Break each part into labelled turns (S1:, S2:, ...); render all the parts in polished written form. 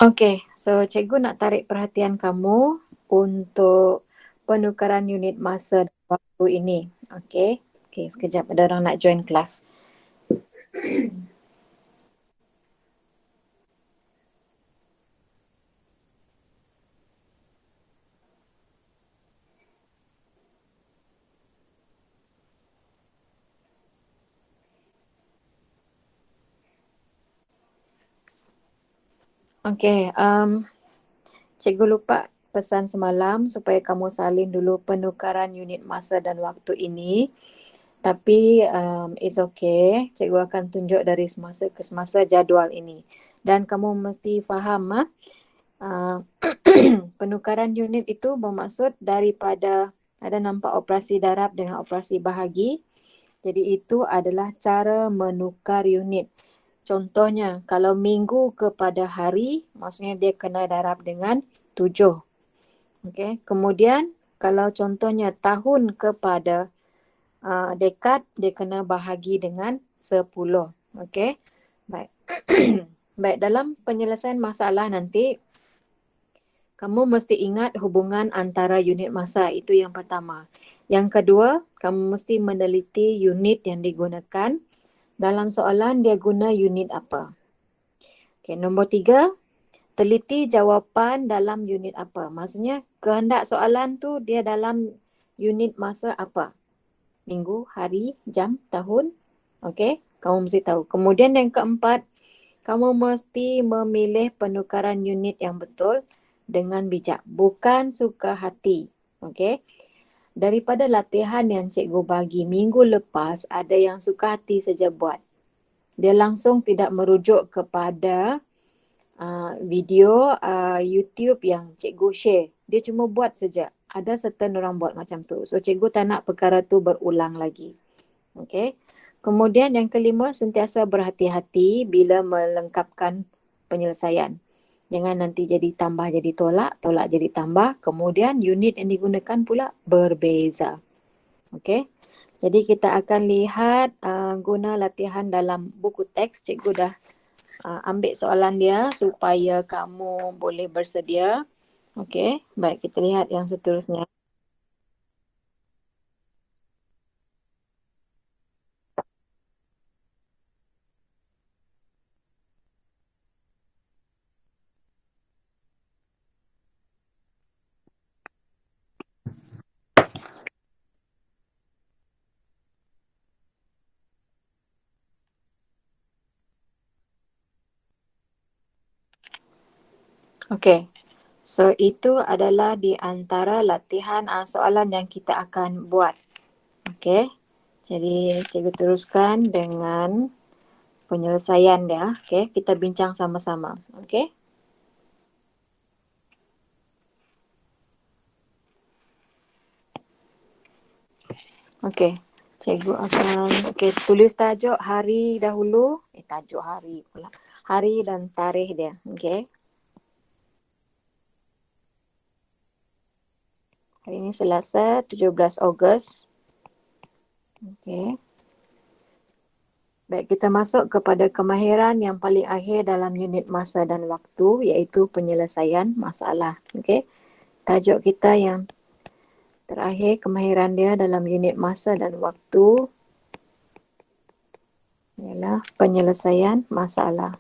S1: Okey, so cikgu nak tarik perhatian kamu untuk penukaran unit masa dan waktu ini. Okey. Okey, sekejap ada orang nak join kelas. Okey, cikgu lupa pesan semalam supaya kamu salin dulu penukaran unit masa dan waktu ini. Tapi it's okay. Cikgu akan tunjuk dari semasa ke semasa jadual ini. Dan kamu mesti faham uh, penukaran unit itu bermaksud daripada ada nampak operasi darab dengan operasi bahagi. Jadi itu adalah cara menukar unit. Contohnya, kalau minggu kepada hari, maksudnya dia kena darab dengan 7. Okay. Kemudian, kalau contohnya tahun kepada dekad, dia kena bahagi dengan 10. Okay. Baik. Baik, dalam penyelesaian masalah nanti, kamu mesti ingat hubungan antara unit masa, itu yang pertama. Yang kedua, kamu mesti meneliti unit yang digunakan. Dalam soalan, dia guna unit apa? Okay, nombor 3, teliti jawapan dalam unit apa. Maksudnya, kehendak soalan tu dia dalam unit masa apa? Minggu, hari, jam, tahun. Okay, kamu mesti tahu. Kemudian yang keempat, kamu mesti memilih penukaran unit yang betul dengan bijak. Bukan suka hati. Okay. Daripada latihan yang cikgu bagi minggu lepas, ada yang suka hati saja buat. Dia langsung tidak merujuk kepada video YouTube yang cikgu share. Dia cuma buat saja. Ada certain orang buat macam tu. So cikgu tak nak perkara tu berulang lagi. Okay. Kemudian yang kelima, sentiasa berhati-hati bila melengkapkan penyelesaian. Jangan nanti jadi tambah jadi tolak, tolak jadi tambah. Kemudian unit yang digunakan pula berbeza. Okay. Jadi kita akan lihat guna latihan dalam buku teks. Cikgu dah ambil soalan dia supaya kamu boleh bersedia. Okay. Baik, kita lihat yang seterusnya. Okay. So, itu adalah di antara latihan soalan yang kita akan buat. Okay. Jadi, cikgu teruskan dengan penyelesaian dia. Okay. Kita bincang sama-sama. Okay. Okay. Cikgu akan tulis tajuk hari dahulu. Tajuk hari pula. Hari dan tarikh dia. Okay. Hari ini Selasa, 17 Ogos. Okay. Baik, kita masuk kepada kemahiran yang paling akhir dalam unit masa dan waktu, iaitu penyelesaian masalah. Okay. Tajuk kita yang terakhir, kemahiran dia dalam unit masa dan waktu ialah penyelesaian masalah.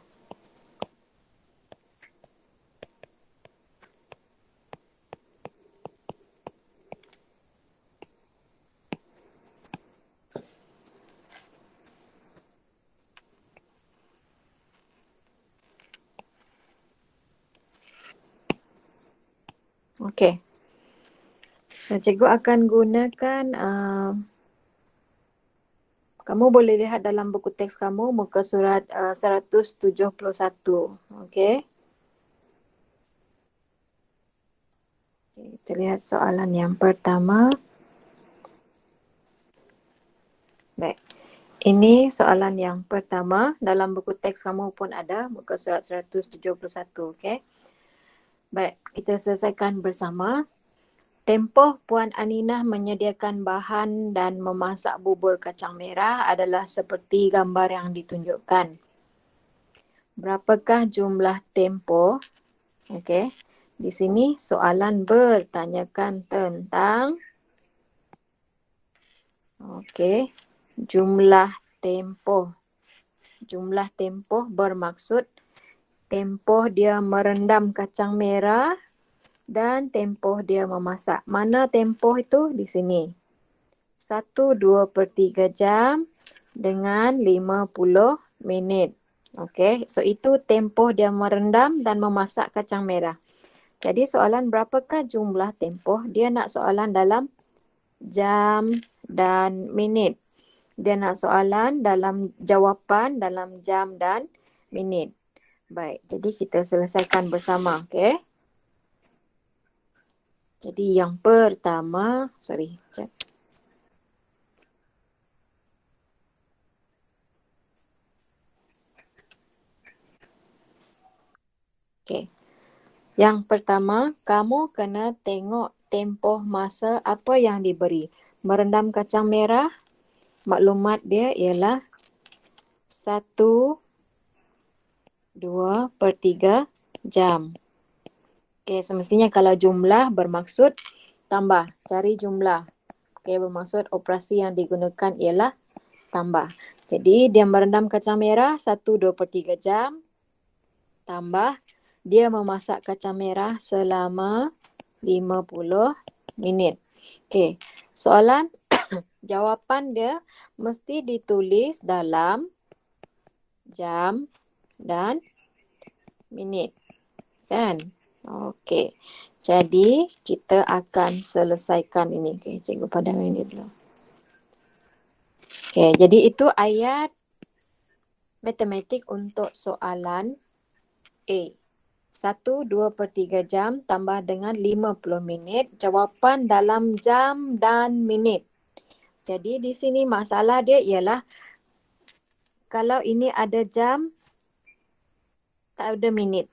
S1: Okey. Cikgu akan gunakan, kamu boleh lihat dalam buku teks kamu muka surat 171. Okey. Kita lihat soalan yang pertama. Baik. Ini soalan yang pertama. Dalam buku teks kamu pun ada muka surat 171. Okey. Baik, kita selesaikan bersama. Tempoh Puan Aminah menyediakan bahan dan memasak bubur kacang merah adalah seperti gambar yang ditunjukkan. Berapakah jumlah tempoh Okey. Di sini soalan bertanyakan tentang jumlah tempoh. Jumlah tempoh bermaksud tempoh dia merendam kacang merah dan tempoh dia memasak. Mana tempoh itu? Di sini. 1/2/3 jam dengan 50 minit. Okey, so itu tempoh dia merendam dan memasak kacang merah. Jadi soalan berapakah jumlah tempoh? Dia nak soalan dalam jam dan minit. Dia nak soalan dalam jawapan dalam jam dan minit. Baik, jadi kita selesaikan bersama, okey? Jadi yang pertama, sekejap. Okey. Yang pertama, kamu kena tengok tempoh masa apa yang diberi. Merendam kacang merah, maklumat dia ialah 1/2/3 jam. Okey, semestinya kalau jumlah bermaksud tambah, cari jumlah. Okey, bermaksud operasi yang digunakan ialah tambah. Jadi dia merendam kacang merah 1/2/3 jam tambah dia memasak kacang merah selama 50 minit. Okey, soalan jawapan dia mesti ditulis dalam jam dan minit. Kan? Okey. Jadi kita akan selesaikan ini. Okey, cikgu padamkan ini dulu. Okey, jadi itu ayat matematik untuk soalan A. 1/2/3 jam tambah dengan 50 minit. Jawapan dalam jam dan minit. Jadi di sini masalah dia ialah kalau ini ada jam, tak ada minit.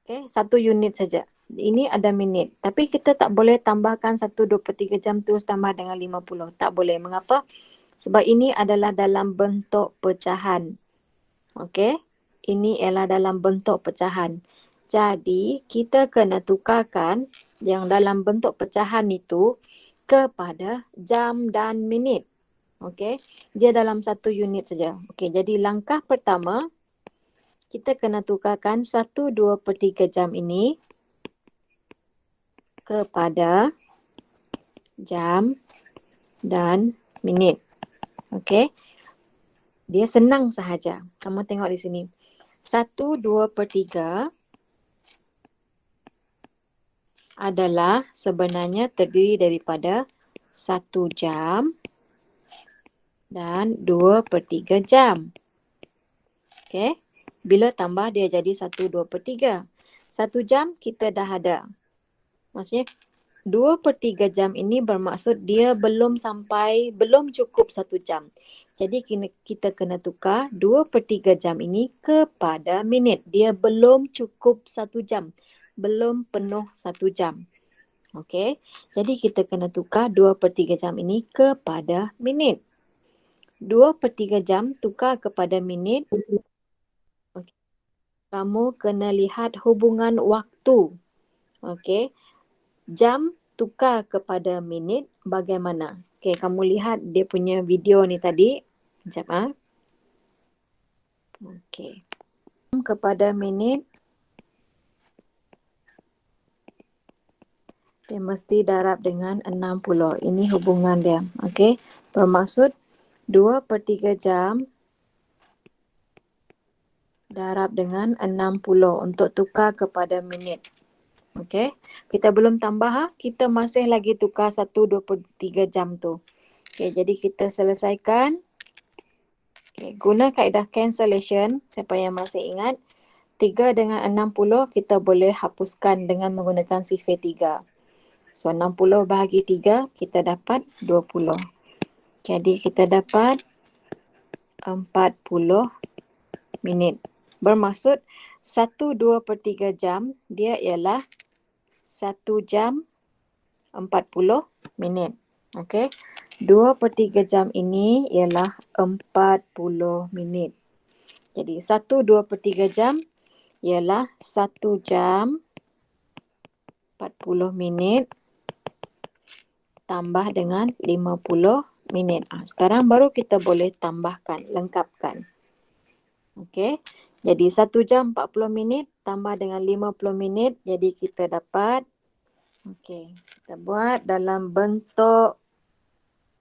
S1: Okay, 1 unit saja. Ini ada minit. Tapi kita tak boleh tambahkan 1/2/3 jam terus tambah dengan 50. Tak boleh. Mengapa? Sebab ini adalah dalam bentuk pecahan. Okey? Ini ialah dalam bentuk pecahan. Jadi, kita kena tukarkan yang dalam bentuk pecahan itu kepada jam dan minit. Okey? Dia dalam 1 unit saja. Okey, jadi langkah pertama, kita kena tukarkan 1/2/3 jam ini kepada jam dan minit. Okey? Dia senang sahaja. Kamu tengok di sini. 1/2/3 adalah sebenarnya terdiri daripada 1 jam dan 2/3 jam. Okey? Bila tambah dia jadi 1/2/3. 1 jam kita dah ada. Maksudnya 2/3 jam ini bermaksud dia belum cukup 1 jam. Jadi kita kena tukar 2/3 jam ini kepada minit. Dia belum cukup 1 jam. Belum penuh 1 jam. Okey. Jadi kita kena tukar 2/3 jam ini kepada minit. 2/3 jam tukar kepada minit. Okay. Kamu kena lihat hubungan waktu. Okey. Jam tukar kepada minit bagaimana? Okey, kamu lihat dia punya video ni tadi. Sekejap ah. Okey. Jam kepada minit dia mesti darab dengan 60. Ini hubungan dia. Okey. Bermaksud 2/3 jam darab dengan 60 untuk tukar kepada minit. Okey. Kita belum tambah ha? Kita masih lagi tukar 1/2/3 jam tu. Okey, jadi kita selesaikan. Okey, guna kaedah cancellation, siapa yang masih ingat, 3 dengan 60 kita boleh hapuskan dengan menggunakan sifir 3. So 60 bahagi 3 kita dapat 20. Jadi kita dapat 40 minit. Bermaksud 1/2/3 jam dia ialah 1 jam 40 minit. Okey. 2/3 jam ini ialah 40 minit. Jadi 1/2/3 jam ialah 1 jam 40 minit tambah dengan 50 minit. Sekarang baru kita boleh tambahkan, lengkapkan. Okey. Jadi 1 jam 40 minit tambah dengan 50 minit. Jadi kita dapat, okey, kita buat dalam bentuk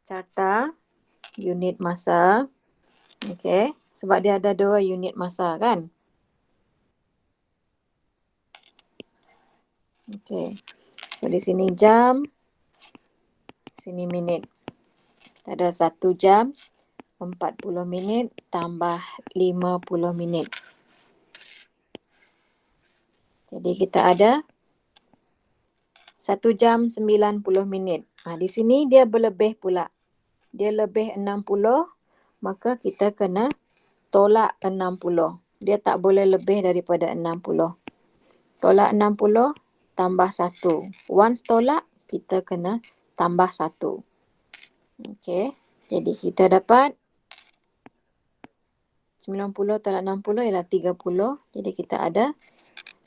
S1: carta unit masa. Okey. Sebab dia ada 2 unit masa kan. Okey. So di sini jam, sini minit. Ada 1 jam 40 minit tambah 50 minit. Jadi kita ada 1 jam 90 minit. Di sini dia berlebih pula. Dia lebih 60, maka kita kena tolak 60. Dia tak boleh lebih daripada 60. Tolak 60 tambah 1. Once tolak, kita kena tambah 1. Okey. Jadi kita dapat 90 tolak 60 ialah 30. Jadi kita ada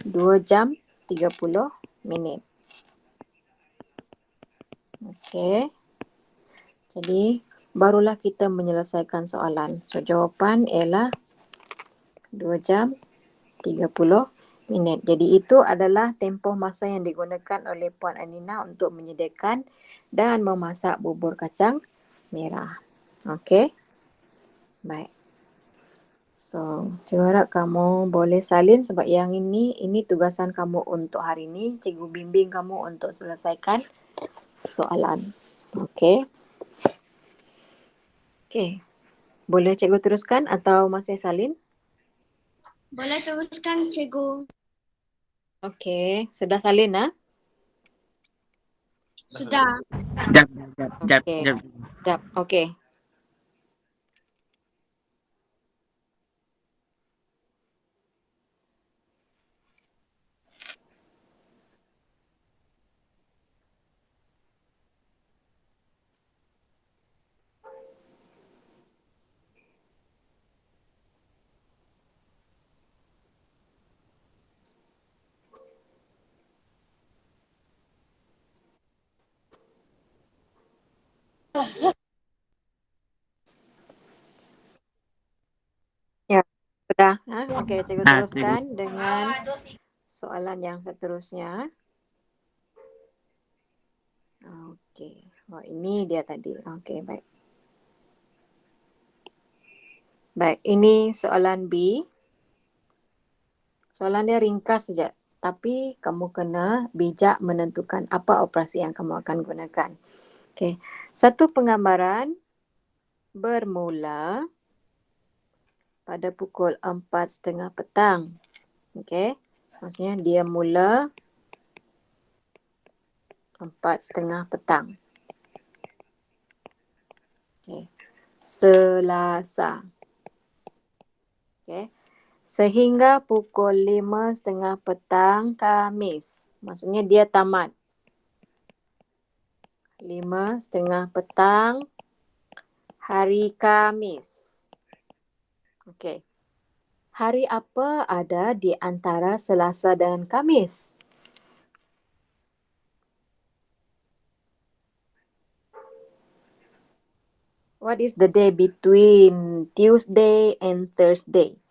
S1: 2 jam 30 minit. Okey. Jadi barulah kita menyelesaikan soalan. So jawapan ialah 2 jam 30 minit. Jadi itu adalah tempoh masa yang digunakan oleh Puan Anina untuk menyediakan dan memasak bubur kacang merah. Okey. Baik. So, cikgu harap kamu boleh salin sebab yang ini tugasan kamu untuk hari ini. Cikgu bimbing kamu untuk selesaikan soalan. Okey. Okey. Boleh cikgu teruskan atau masih salin?
S2: Boleh teruskan, cikgu.
S1: Okey. Sudah salin, ah?
S2: Sudah.
S1: Okey. Jap. Okey. Ya, sudah. Okey, cikgu teruskan dengan soalan yang seterusnya. Okey. Oh, ini dia tadi. Okey, baik. Baik, ini soalan B. Soalan dia ringkas saja. Tapi kamu kena bijak menentukan apa operasi yang kamu akan gunakan. Okey. Satu penggambaran bermula pada pukul 4:30 petang. Okey. Maksudnya dia mula 4:30 petang. Okey. Selasa. Okey. Sehingga pukul 5:30 petang Khamis. Maksudnya dia tamat. 5:30 petang hari Khamis. Okey. Hari apa ada di antara Selasa dan Khamis? What is the day between Tuesday and Thursday?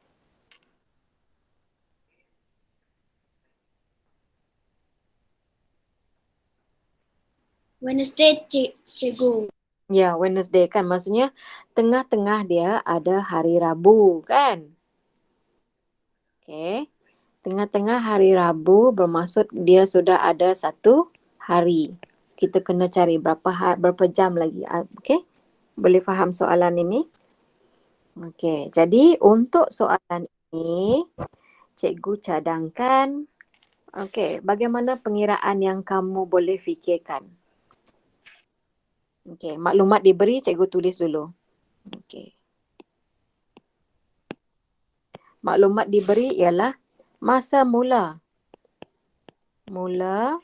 S2: Wednesday, cikgu.
S1: Ya, Wednesday kan. Maksudnya tengah-tengah dia ada hari Rabu kan? Okey. Tengah-tengah hari Rabu bermaksud dia sudah ada satu hari. Kita kena cari berapa jam lagi. Okey? Boleh faham soalan ini? Okey. Jadi untuk soalan ini, cikgu cadangkan. Okey. Bagaimana pengiraan yang kamu boleh fikirkan? Okey. Maklumat diberi, cikgu tulis dulu. Okey. Maklumat diberi ialah masa mula. Mula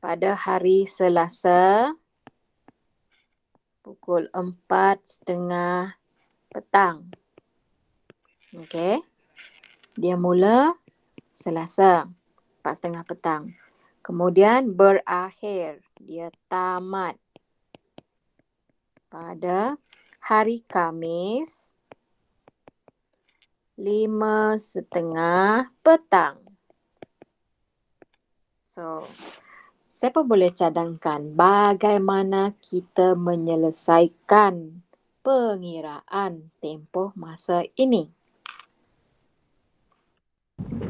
S1: pada hari Selasa pukul 4:30 petang. Okey. Dia mula Selasa, 4:30 petang. Kemudian berakhir, dia tamat pada hari Khamis 5:30 petang. So, siapa boleh cadangkan bagaimana kita menyelesaikan pengiraan tempoh masa ini?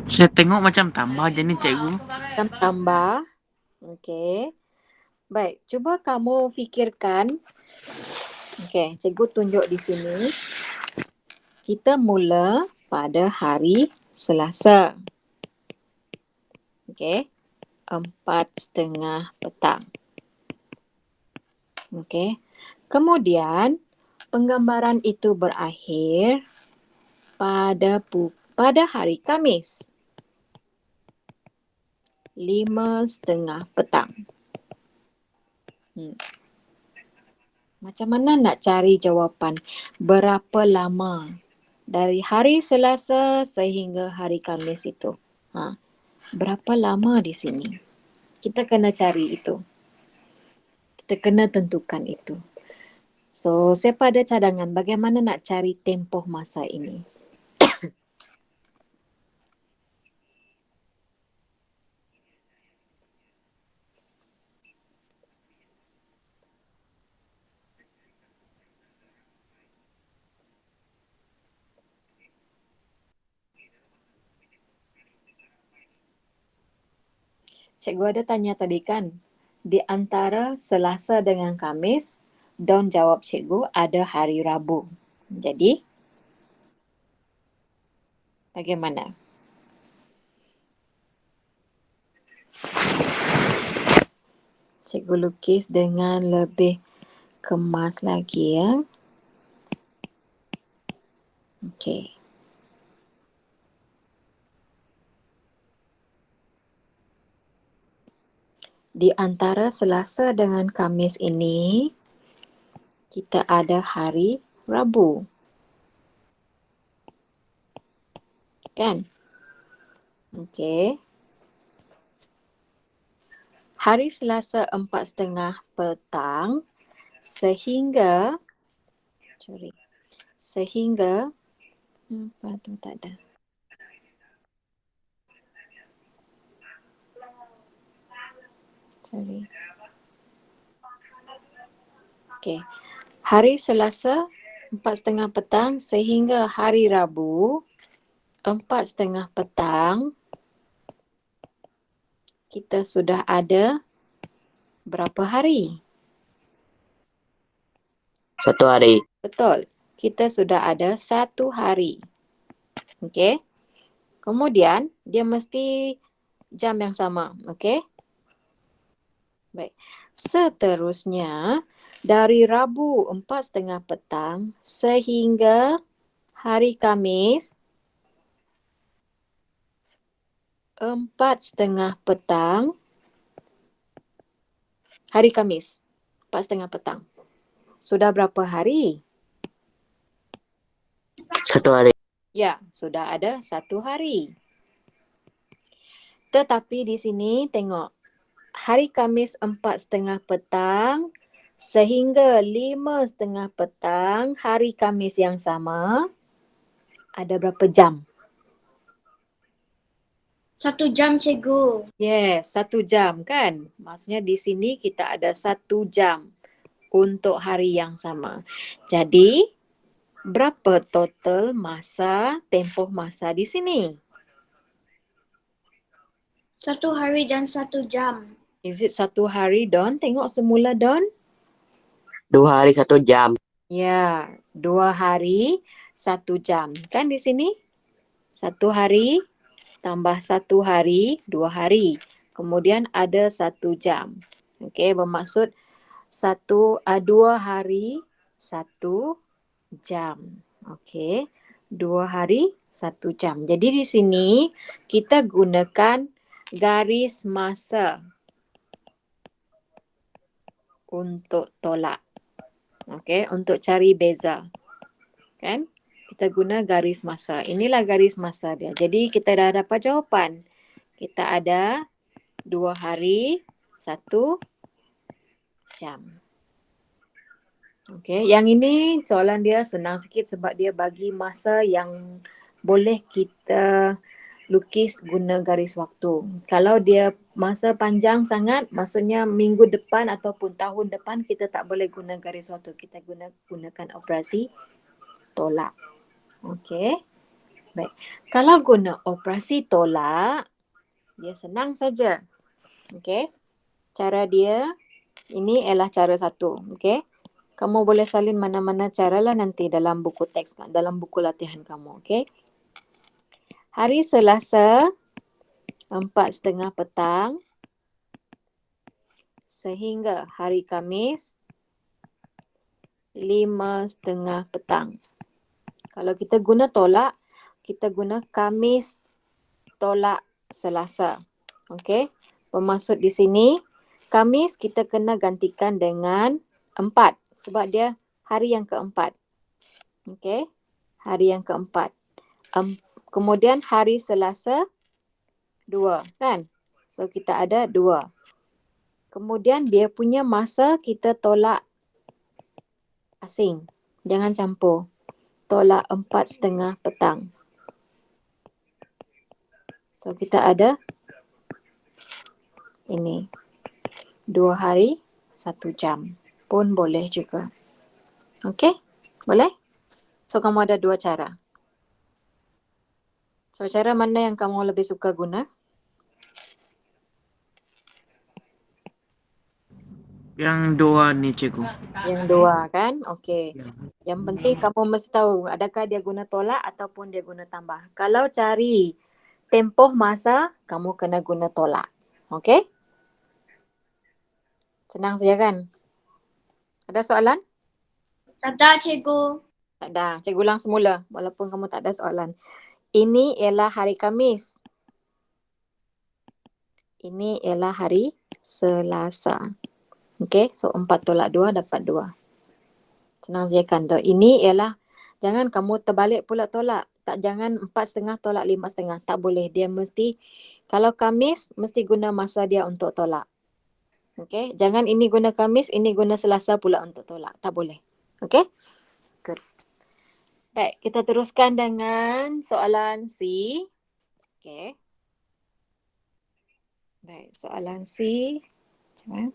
S3: Saya tengok macam tambah je ni cikgu.
S1: Tambah. Okey. Baik, cuba kamu fikirkan. Okey, cikgu tunjuk di sini. Kita mula pada hari Selasa. Okey. 4:30 petang. Okey. Kemudian penggambaran itu berakhir pada hari Khamis 5:30 petang. Macam mana nak cari jawapan berapa lama dari hari Selasa sehingga hari Khamis itu? Berapa lama di sini? Kita kena cari itu. Kita kena tentukan itu. So, siapa ada cadangan bagaimana nak cari tempoh masa ini? Cikgu ada tanya tadi kan, di antara Selasa dengan Khamis, Don jawab cikgu ada hari Rabu. Jadi, bagaimana? Cikgu lukis dengan lebih kemas lagi ya. Okey. Di antara Selasa dengan Khamis ini, kita ada hari Rabu. Kan? Okey. Hari Selasa 4:30 petang sehingga apa tu tak ada. Okey. Hari Selasa 4:30 petang sehingga hari Rabu 4:30 petang, kita sudah ada berapa hari?
S4: 1 hari.
S1: Betul. Kita sudah ada 1 hari. Okey. Kemudian dia mesti jam yang sama. Okey. Baik. Seterusnya dari Rabu 4:30 petang sehingga hari Khamis 4:30 petang. Hari Khamis 4:30 petang. Sudah berapa hari?
S4: 1 hari.
S1: Ya, sudah ada 1 hari. Tetapi di sini tengok. Hari Khamis 4:30 petang sehingga 5:30 petang, hari Khamis yang sama, ada berapa jam?
S2: 1 jam, cikgu.
S1: Yes, 1 jam kan? Maksudnya di sini kita ada 1 jam untuk hari yang sama. Jadi, berapa total masa, tempoh masa di sini?
S2: 1 hari dan 1 jam.
S1: Is it 1 hari, Don? Tengok semula, Don.
S4: 2 hari 1 jam.
S1: Ya, 2 hari 1 jam. Kan di sini? 1 hari tambah 1 hari, 2 hari. Kemudian ada 1 jam. Okey, bermaksud 2 hari 1 jam. Okey, 2 hari 1 jam. Jadi di sini kita gunakan garis masa untuk tolak. Okey, untuk cari beza. Kan? Kita guna garis masa. Inilah garis masa dia. Jadi kita dah dapat jawapan. Kita ada 2 hari, 1 jam. Okey, yang ini soalan dia senang sikit sebab dia bagi masa yang boleh kita lukis guna garis waktu. Kalau dia masa panjang sangat, maksudnya minggu depan ataupun tahun depan, kita tak boleh guna garis waktu. Kita gunakan operasi tolak. Okey. Baik. Kalau guna operasi tolak, dia senang saja. Okey. Cara dia, ini ialah cara satu. Okey. Kamu boleh salin mana-mana caralah nanti dalam buku teks, dalam buku latihan kamu. Okey. Hari Selasa, 4:30 petang sehingga hari Khamis, 5:30 petang. Kalau kita guna tolak, kita guna Khamis tolak Selasa. Okey. Bermaksud di sini, Khamis kita kena gantikan dengan 4 sebab dia hari yang keempat. Okey. Hari yang keempat. Kemudian hari Selasa 2 kan? So kita ada 2. Kemudian dia punya masa kita tolak asing. Jangan campur. Tolak 4:30 petang. So kita ada ini 2 hari 1 jam pun boleh juga. Okey? Boleh? So kamu ada 2 cara. So cara mana yang kamu lebih suka guna?
S3: Yang 2 ni cikgu.
S1: Yang 2 kan? Okey.
S3: Ya.
S1: Yang penting kamu mesti tahu adakah dia guna tolak ataupun dia guna tambah. Kalau cari tempoh masa, kamu kena guna tolak. Okey? Senang saja kan? Ada soalan?
S2: Tak ada, cikgu.
S1: Tak ada. Cikgu ulang semula walaupun kamu tak ada soalan. Ini ialah hari Khamis. Ini ialah hari Selasa. Okey, so 4 tolak 2 dapat 2. Senang saja kan? Ini ialah, jangan kamu terbalik pula tolak. Jangan 4:30 tolak 5:30. Tak boleh. Dia mesti, kalau Khamis, mesti guna masa dia untuk tolak. Okey, jangan ini guna Khamis, ini guna Selasa pula untuk tolak. Tak boleh. Okey? Good. Baik, kita teruskan dengan soalan C. Okey. Baik, soalan C. Macam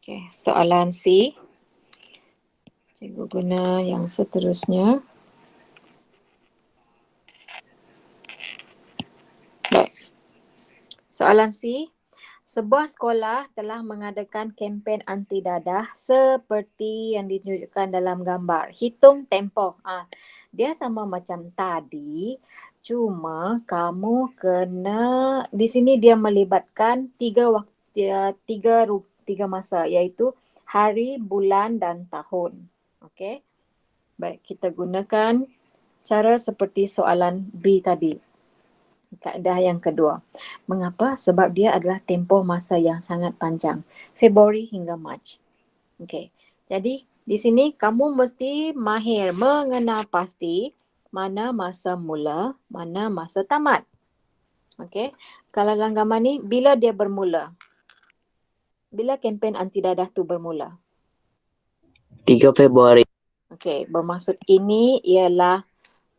S1: Okey, soalan C. Cikgu guna yang seterusnya. Baik. Soalan C. Sebuah sekolah telah mengadakan kempen anti dadah seperti yang ditunjukkan dalam gambar. Hitung tempoh. Dia sama macam tadi, cuma kamu kena, di sini dia melibatkan 3 masa, iaitu hari, bulan dan tahun. Okey. Baik, kita gunakan cara seperti soalan B tadi. Kaedah yang kedua. Mengapa? Sebab dia adalah tempoh masa yang sangat panjang. Februari hingga Mac. Okey. Jadi di sini kamu mesti mahir mengenal pasti mana masa mula, mana masa tamat. Okey. Kalau dalam gambar ni, bila dia bermula? Bila kempen anti dadah tu bermula?
S4: 3 Februari.
S1: Okey, bermaksud ini ialah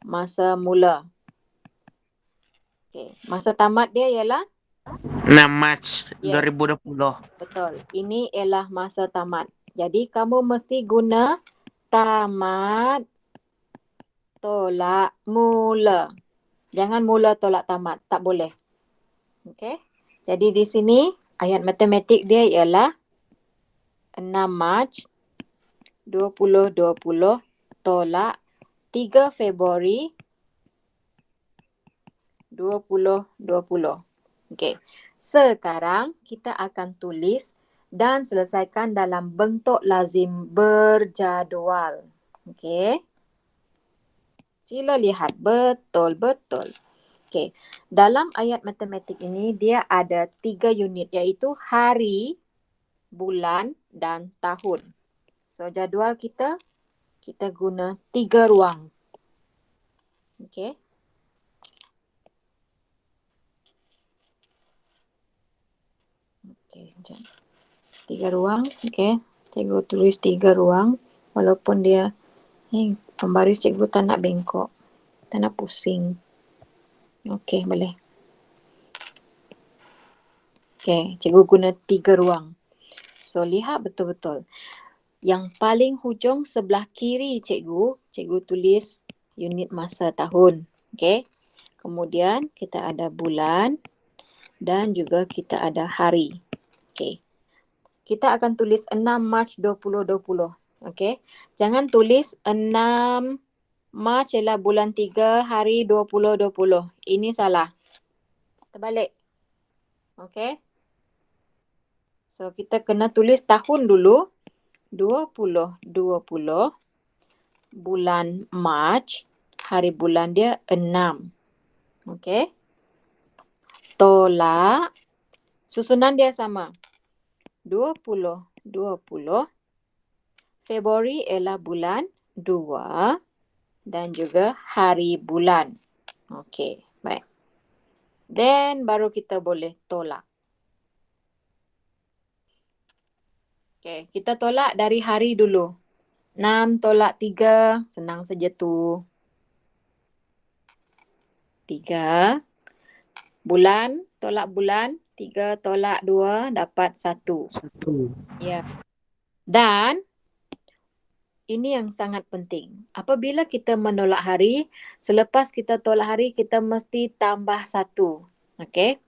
S1: masa mula. Okey, masa tamat dia ialah
S3: 6 Mac
S1: Ya.
S3: 2020.
S1: betul. Ini ialah masa tamat. Jadi kamu mesti guna tamat tolak mula. Jangan mula tolak tamat, tak boleh. Okey. Jadi di sini ayat matematik dia ialah 6 Mac 2020 tolak 3 Februari 2020. Okey. Sekarang kita akan tulis dan selesaikan dalam bentuk lazim berjadual. Okey. Sila lihat betul-betul. Okey. Dalam ayat matematik ini dia ada 3 unit iaitu hari, bulan dan tahun. So jadual kita guna 3 ruang. Okey. Okey, jap. 3 ruang. Okey. Cikgu tulis 3 ruang walaupun dia pembaris cikgu tak nak bengkok. Tak nak pusing. Okey, boleh. Okey, cikgu guna 3 ruang. So lihat betul-betul. Yang paling hujung sebelah kiri cikgu tulis unit masa tahun. Okey. Kemudian kita ada bulan dan juga kita ada hari. Okey. Kita akan tulis 6 Mac 2020. Okey. Jangan tulis 6 Mac ialah bulan 3 hari 2020. Ini salah. Terbalik. Okey. So kita kena tulis tahun dulu. 2020 bulan Mac, hari bulan dia 6. Okey. Tolak, susunan dia sama. 2020 Februari ialah bulan 2 dan juga hari bulan. Okey, baik. Then baru kita boleh tolak. Okey, kita tolak dari hari dulu. 6 tolak 3, senang saja tu. 3. Bulan, tolak bulan. 3 tolak 2, dapat 1.
S3: 1.
S1: Ya. Dan, ini yang sangat penting. Apabila kita menolak hari, selepas kita tolak hari, kita mesti tambah 1. Okey?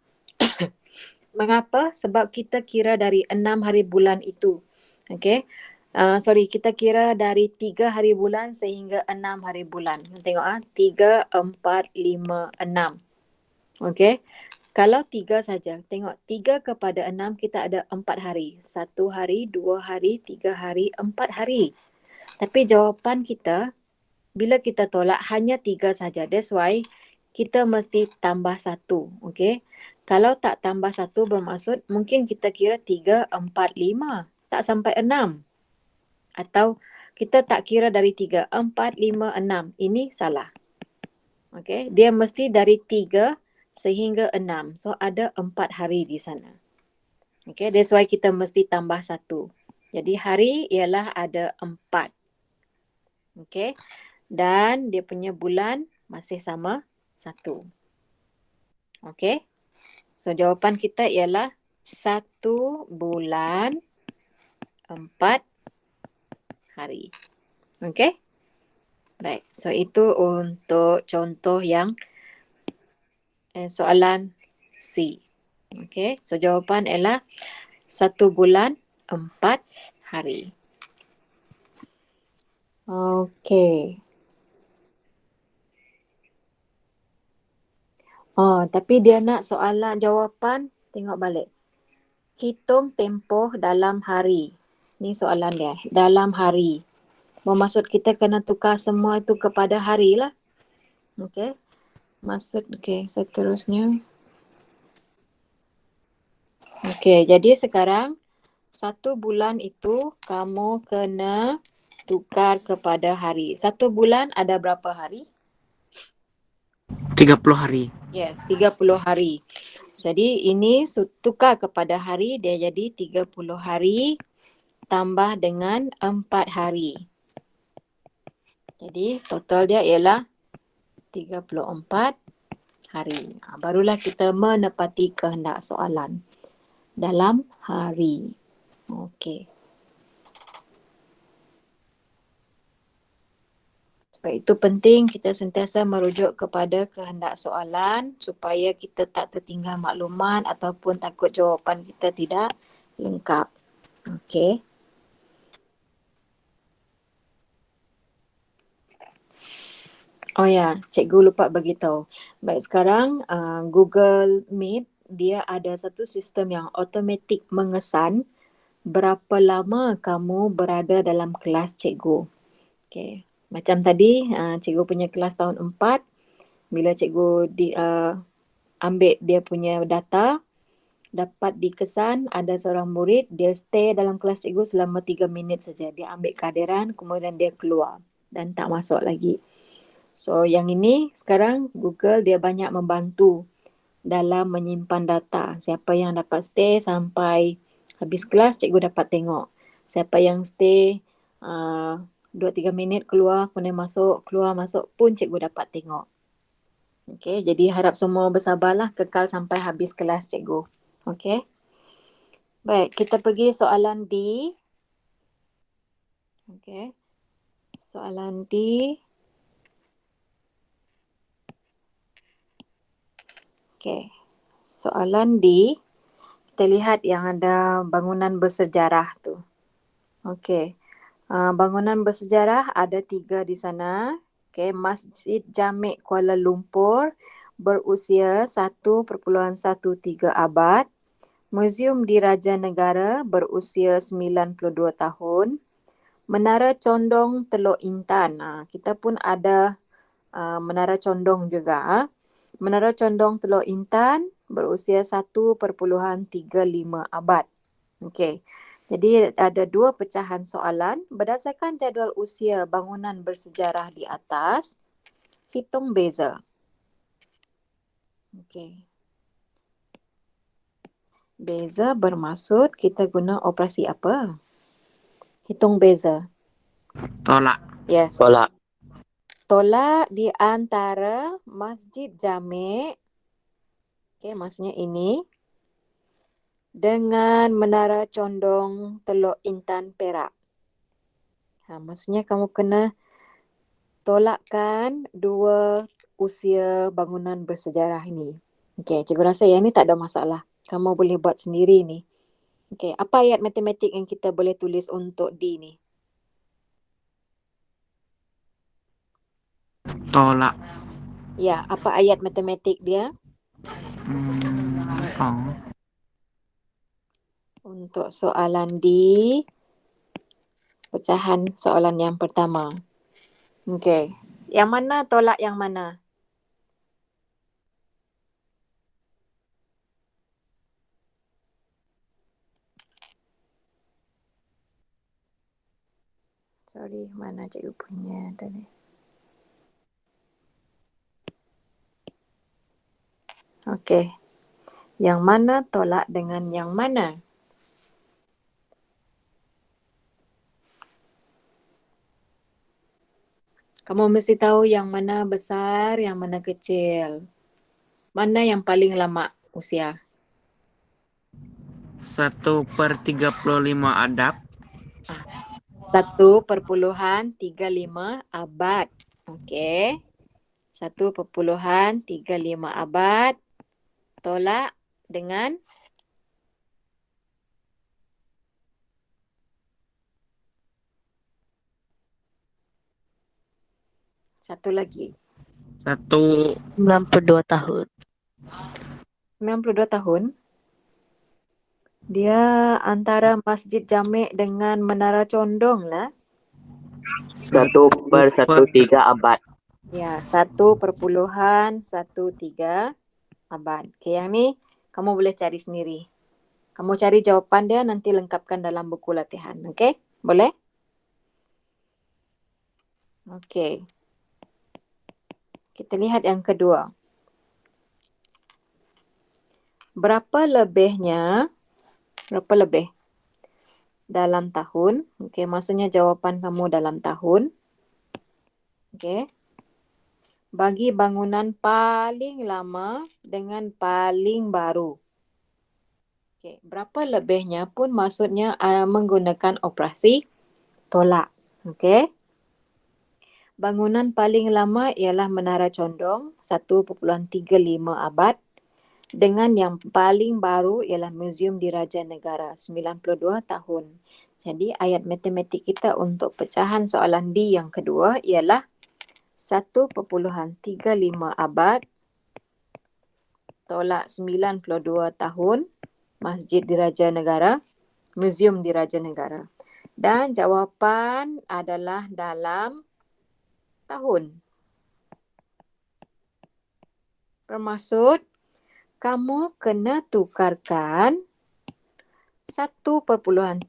S1: Mengapa? Sebab kita kira dari 6 hari bulan itu. Okey. Kita kira dari 3 hari bulan sehingga 6 hari bulan. Tengok 3, 4, 5, 6. Okey. Kalau 3 saja, tengok 3 kepada 6 kita ada 4 hari. 1 hari, 2 hari, 3 hari, 4 hari. Tapi jawapan kita bila kita tolak hanya 3 saja. That's why kita mesti tambah 1. Okey. Kalau tak tambah 1 bermaksud mungkin kita kira 3, 4, 5. Tak sampai 6. Atau kita tak kira dari 3, 4, 5, 6. Ini salah. Okey. Dia mesti dari 3 sehingga 6. So ada 4 hari di sana. Okey. That's why kita mesti tambah 1. Jadi hari ialah ada 4. Okey. Dan dia punya bulan masih sama 1. Okey. So jawapan kita ialah 1 bulan 4 hari. Okey? Baik. So itu untuk contoh yang soalan C. Okey. So jawapan ialah 1 bulan 4 hari. Okey. Oh, tapi dia nak soalan jawapan, tengok balik. Hitung tempoh dalam hari. Ni soalan dia. Dalam hari. Bermaksud kita kena tukar semua itu kepada hari lah. Okey. Okey, seterusnya. Okey, jadi sekarang 1 bulan itu kamu kena tukar kepada hari. 1 bulan ada berapa hari?
S3: 30 hari.
S1: Yes, 30 hari. Jadi ini tukar kepada hari, dia jadi 30 hari tambah dengan 4 hari. Jadi total dia ialah 34 hari. Barulah kita menepati kehendak soalan dalam hari. Okey. Sebab itu penting kita sentiasa merujuk kepada kehendak soalan supaya kita tak tertinggal maklumat ataupun takut jawapan kita tidak lengkap. Okey. Oh ya, cikgu lupa beritahu. Baik, sekarang Google Meet dia ada satu sistem yang automatik mengesan berapa lama kamu berada dalam kelas cikgu. Okey. Macam tadi, cikgu punya kelas tahun 4, Bila cikgu ambil dia punya data, dapat dikesan ada seorang murid, dia stay dalam kelas cikgu selama 3 minit saja. Dia ambil kehadiran, kemudian dia keluar dan tak masuk lagi. So yang ini sekarang Google dia banyak membantu dalam menyimpan data. Siapa yang dapat stay sampai habis kelas, cikgu dapat tengok. Siapa yang stay 2-3 minit keluar, kemudian masuk, keluar masuk pun cikgu dapat tengok. Okey, jadi harap semua bersabarlah kekal sampai habis kelas cikgu. Okey. Baik, kita pergi soalan D. Okey. Soalan D. Okey. Soalan D. Kita lihat yang ada bangunan bersejarah tu. Okey. Bangunan bersejarah ada 3 di sana. Okey, Masjid Jamek Kuala Lumpur berusia 1.13 abad. Muzium Diraja Negara berusia 92 tahun. Menara Condong Teluk Intan. Kita pun ada Menara Condong juga. Menara Condong Teluk Intan berusia 1.35 abad. Okey. Jadi ada 2 pecahan soalan. Berdasarkan jadual usia bangunan bersejarah di atas, hitung beza. Okey. Beza bermaksud kita guna operasi apa? Hitung beza.
S3: Tolak.
S1: Yes.
S4: Tolak.
S1: Tolak di antara Masjid Jamek, okey, maksudnya ini, dengan Menara Condong Teluk Intan Perak. Maksudnya kamu kena tolakkan 2 usia bangunan bersejarah ini. Okey, cikgu rasa yang ni tak ada masalah. Kamu boleh buat sendiri ni. Okey, apa ayat matematik yang kita boleh tulis untuk D ni?
S3: Tolak.
S1: Ya, apa ayat matematik dia?
S3: Oh.
S1: Untuk soalan D, pecahan soalan yang pertama. Okey. Yang mana tolak yang mana? Sorry, mana cikgu punya tadi. Okey. Yang mana tolak dengan yang mana? Kamu mesti tahu yang mana besar, yang mana kecil. Mana yang paling lama usia?
S3: 1/35 adab.
S1: 1.35 abad. Okey. 1.35 abad. Tolak dengan satu lagi.
S4: 92 tahun.
S1: 92 tahun. Dia antara Masjid Jamek dengan Menara Condong lah.
S4: 1/13 abad.
S1: Ya, 1.13 abad. Okey, yang ni kamu boleh cari sendiri. Kamu cari jawapan dia, nanti lengkapkan dalam buku latihan. Okey? Boleh? Okey. Kita lihat yang kedua. Berapa lebih dalam tahun? Okey, maksudnya jawapan kamu dalam tahun. Okey. Bagi bangunan paling lama dengan paling baru. Okey, berapa lebihnya pun maksudnya menggunakan operasi tolak. Okey. Bangunan paling lama ialah Menara Condong 1.35 abad dengan yang paling baru ialah Muzium Diraja Negara 92 tahun. Jadi ayat matematik kita untuk pecahan soalan D yang kedua ialah 1.35 abad tolak 92 tahun Masjid Diraja Negara, Muzium Diraja Negara. Dan jawapan adalah dalam tahun. Bermaksud kamu kena tukarkan 1.35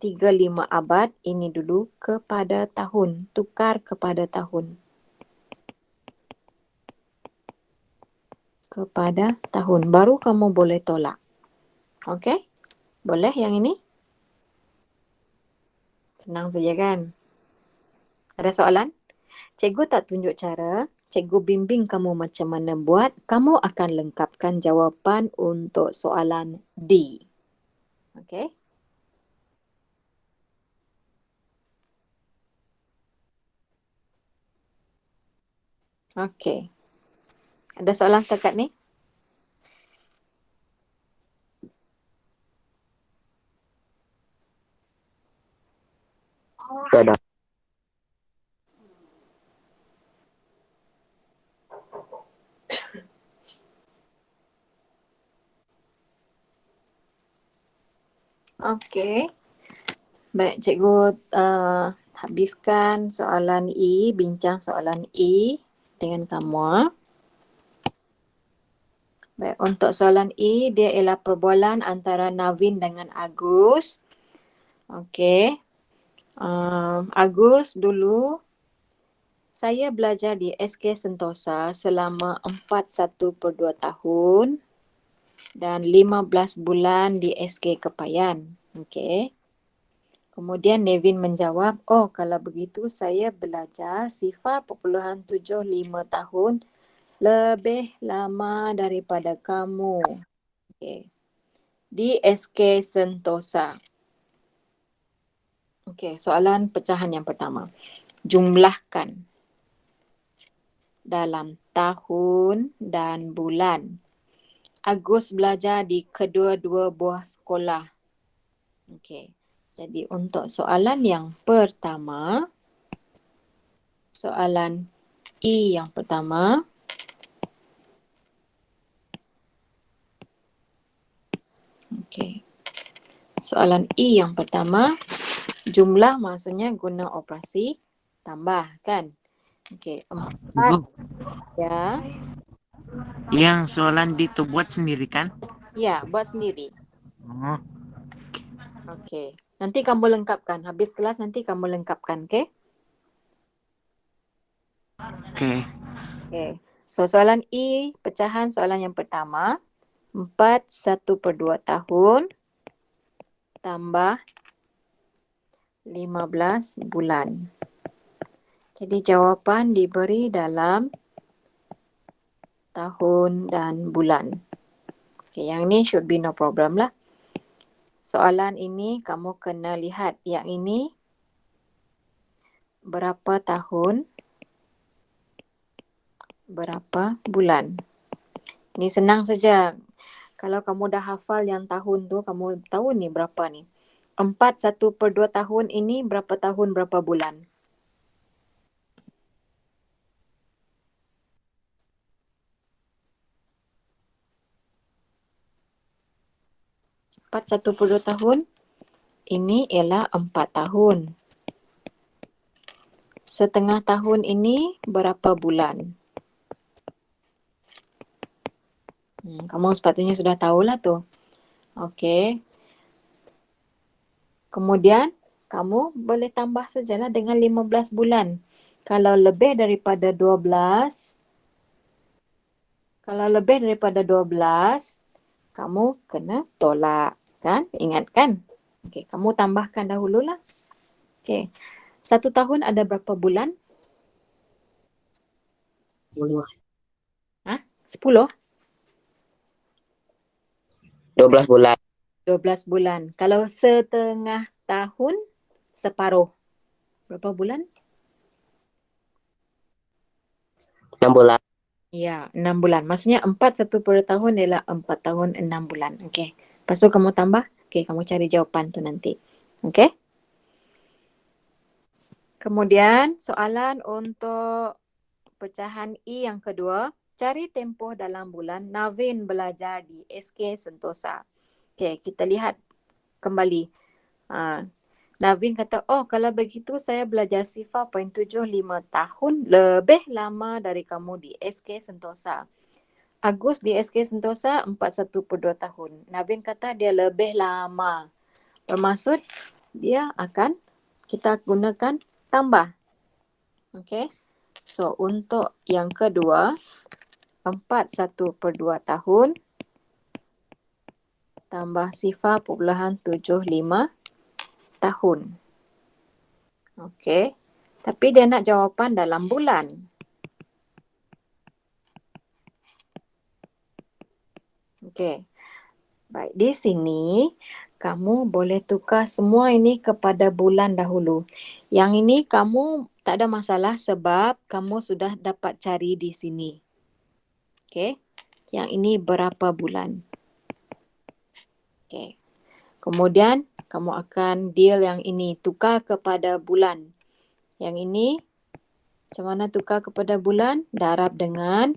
S1: abad ini dulu kepada tahun. Tukar kepada tahun. Kepada tahun. Baru kamu boleh tolak. Okey? Boleh yang ini? Senang saja kan? Ada soalan? Cikgu tak tunjuk cara. Cikgu bimbing kamu macam mana buat. Kamu akan lengkapkan jawapan untuk soalan D. Okey? Okey. Ada soalan setakat ni?
S4: Tak ada.
S1: Okey. Baik, cikgu habiskan soalan E, bincang soalan E dengan kamu. Baik, untuk soalan E, dia ialah perbualan antara Navin dengan Agus. Okey. Agus dulu, saya belajar di SK Sentosa selama 41/2 tahun dan 15 bulan di SK Kepayan. Okey. Kemudian Nevin menjawab, oh kalau begitu saya belajar 0.75 tahun lebih lama daripada kamu. Okey. Di SK Sentosa. Okey, soalan pecahan yang pertama. Jumlahkan dalam tahun dan bulan. Agus belajar di kedua-dua buah sekolah. Okey. Jadi untuk soalan yang pertama, soalan E yang pertama. Okey. Soalan E yang pertama, jumlah maksudnya guna operasi tambah kan? Okey, 4
S3: Cikgu,
S1: ya.
S3: yang soalan D tu buat sendiri kan?
S1: Ya, buat sendiri.
S3: Oh,
S1: Okey. Nanti kamu lengkapkan. Habis kelas nanti kamu lengkapkan, okey?
S3: okey.
S1: Okey. So soalan E, pecahan soalan yang pertama. 4 1/2 tahun tambah 15 bulan. Jadi jawapan diberi dalam tahun dan bulan. Okay, yang ni should be no problem lah. Soalan ini kamu kena lihat. Yang ini berapa tahun, berapa bulan. Ini senang saja. Kalau kamu dah hafal yang tahun tu, kamu tahu ni berapa ni. 4 1/2 tahun ini berapa tahun, berapa bulan. Empat 1/2 tahun ini ialah 4 tahun. Setengah tahun ini berapa bulan? Kamu sepatutnya sudah tahulah tu. Okey. Kemudian kamu boleh tambah sajalah dengan 15 bulan. Kalau lebih daripada 12, kamu kena tolak. Kan? Ingat kan? Okey, kamu tambahkan dahululah. Okey. 1 tahun ada berapa bulan?
S4: 10.
S1: 10?
S4: 12 bulan.
S1: 12 bulan. Kalau setengah tahun, separuh. Berapa bulan?
S4: 6 bulan.
S1: Ya, 6 bulan. Maksudnya 4 1/2 tahun ialah 4 tahun 6 bulan. Okey. Lepas tu kamu tambah. Okey, kamu cari jawapan tu nanti. Okey. Kemudian soalan untuk pecahan E yang kedua. Cari tempoh dalam bulan Navin belajar di SK Sentosa. Okey, kita lihat kembali. Navin kata, oh kalau begitu saya belajar 0.75 tahun lebih lama dari kamu di SK Sentosa. Agus di SK Sentosa 41.2 tahun. Navin kata dia lebih lama. Bermaksud dia akan kita gunakan tambah. Okay. So untuk yang kedua 41.2 tahun tambah Sifa perpuluhan 75 tahun. Okay. Tapi dia nak jawapan dalam bulan. Okay. Baik, di sini kamu boleh tukar semua ini kepada bulan dahulu. Yang ini kamu tak ada masalah sebab kamu sudah dapat cari di sini. Okay. Yang ini berapa bulan. Okay. Kemudian kamu akan deal yang ini tukar kepada bulan. Yang ini macam mana tukar kepada bulan? Darab dengan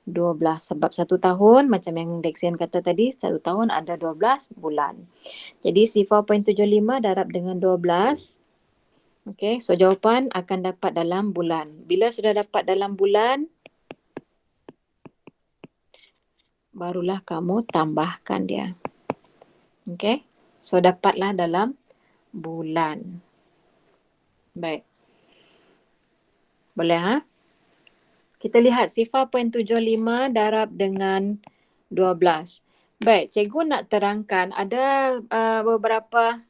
S1: 12. Sebab 1 tahun macam yang Dexian kata tadi, 1 tahun ada 12 bulan. Jadi Sifa 0.75 darab dengan 12. Okey, so jawapan akan dapat dalam bulan. Bila sudah dapat dalam bulan, barulah kamu tambahkan dia. Okey, so dapatlah dalam bulan. Baik. Boleh ha? Kita lihat Sifa 0.75 darab dengan 12. Baik, cikgu nak terangkan ada beberapa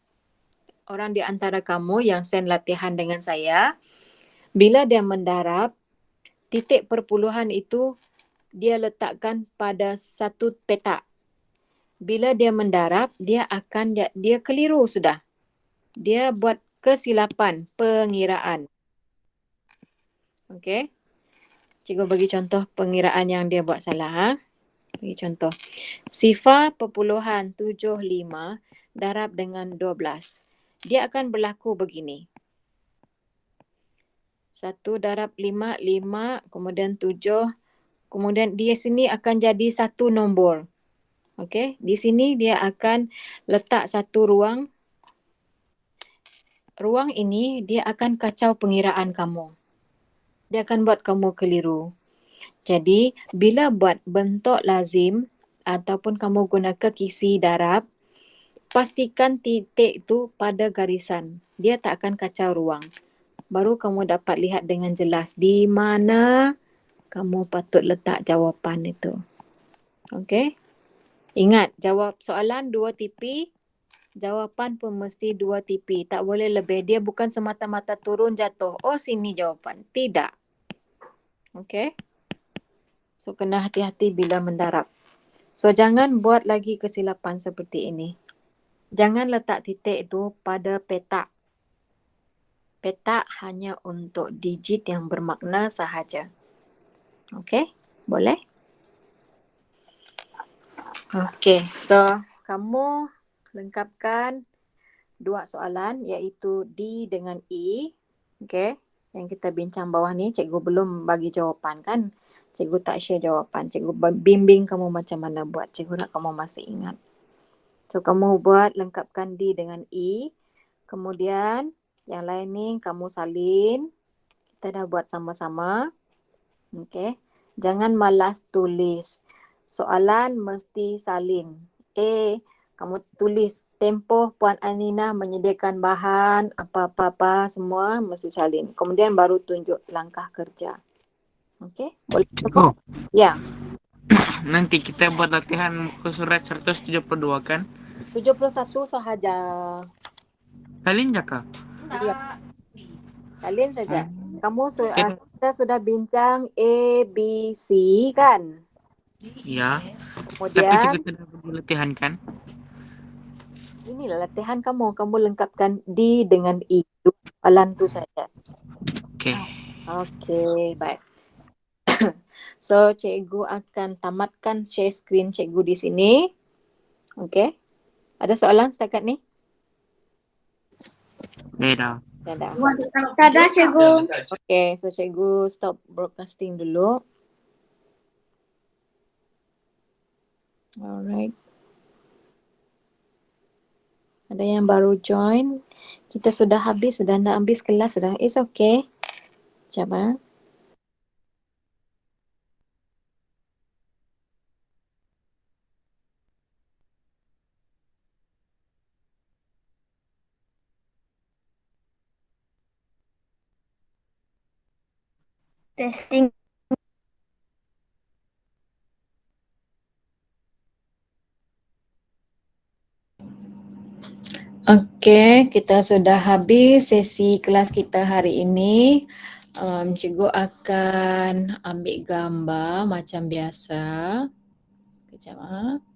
S1: orang di antara kamu yang send latihan dengan saya. Bila dia mendarab, titik perpuluhan itu dia letakkan pada satu petak. Bila dia mendarab, dia keliru sudah. Dia buat kesilapan pengiraan. Okey. Cikgu bagi contoh pengiraan yang dia buat salah. Ha? Bagi contoh. Sifa perpuluhan 75 darab dengan 12. Dia akan berlaku begini. 1 darab 5, 5, kemudian 7. Kemudian di sini akan jadi satu nombor. Okey, di sini dia akan letak satu ruang. Ruang ini dia akan kacau pengiraan kamu. Dia akan buat kamu keliru. Jadi, bila buat bentuk lazim ataupun kamu guna kisi darab, pastikan titik itu pada garisan. Dia tak akan kacau ruang. Baru kamu dapat lihat dengan jelas di mana kamu patut letak jawapan itu. Okey? Ingat, jawab soalan 2 tipi, jawapan pun mesti 2 tipi. Tak boleh lebih. Dia bukan semata-mata turun jatuh. Oh, sini jawapan. Tidak. Okey? So, kena hati-hati bila mendarab. So, jangan buat lagi kesilapan seperti ini. Jangan letak titik itu pada petak. Petak hanya untuk digit yang bermakna sahaja. Okey? Boleh? Okey. So, kamu lengkapkan 2 soalan iaitu D dengan E. Okey? Yang kita bincang bawah ni, cikgu belum bagi jawapan kan? Cikgu tak share jawapan. Cikgu bimbing kamu macam mana buat. Cikgu nak kamu masih ingat. So, kamu buat lengkapkan D dengan E. Kemudian, yang lain ni kamu salin. Kita dah buat sama-sama. Okey. Jangan malas tulis. Soalan mesti salin. A, kamu tulis tempoh Puan Anina menyediakan bahan, apa-apa semua mesti salin. Kemudian baru tunjuk langkah kerja. Okey? Boleh?
S3: Cikgu,
S1: Ya.
S3: nanti kita buat latihan muka surat 172 kan?
S1: 71 sahaja.
S3: Salin jaka?
S1: Ya. Salin saja. Kamu
S3: Okay.
S1: kita sudah bincang A, B, C kan?
S3: Ya. Tapi
S1: Kemudian
S3: cikgu tidak buat latihan kan?
S1: inilah latihan kamu. Kamu lengkapkan D dengan E. Soalan tu saja.
S3: Okey.
S1: Okey, baik. So, cikgu akan tamatkan share screen cikgu di sini. Okey. Ada soalan setakat ni?
S3: Dah.
S1: Dah.
S2: Dadah, cikgu.
S1: Okey, so cikgu stop broadcasting dulu. Alright. Ada yang baru join. Kita sudah nak habis kelas sudah. It's okay. Sekejap.
S2: Testing.
S1: Oke, kita sudah habis sesi kelas kita hari ini. Cikgu akan ambil gambar macam biasa. Kejap.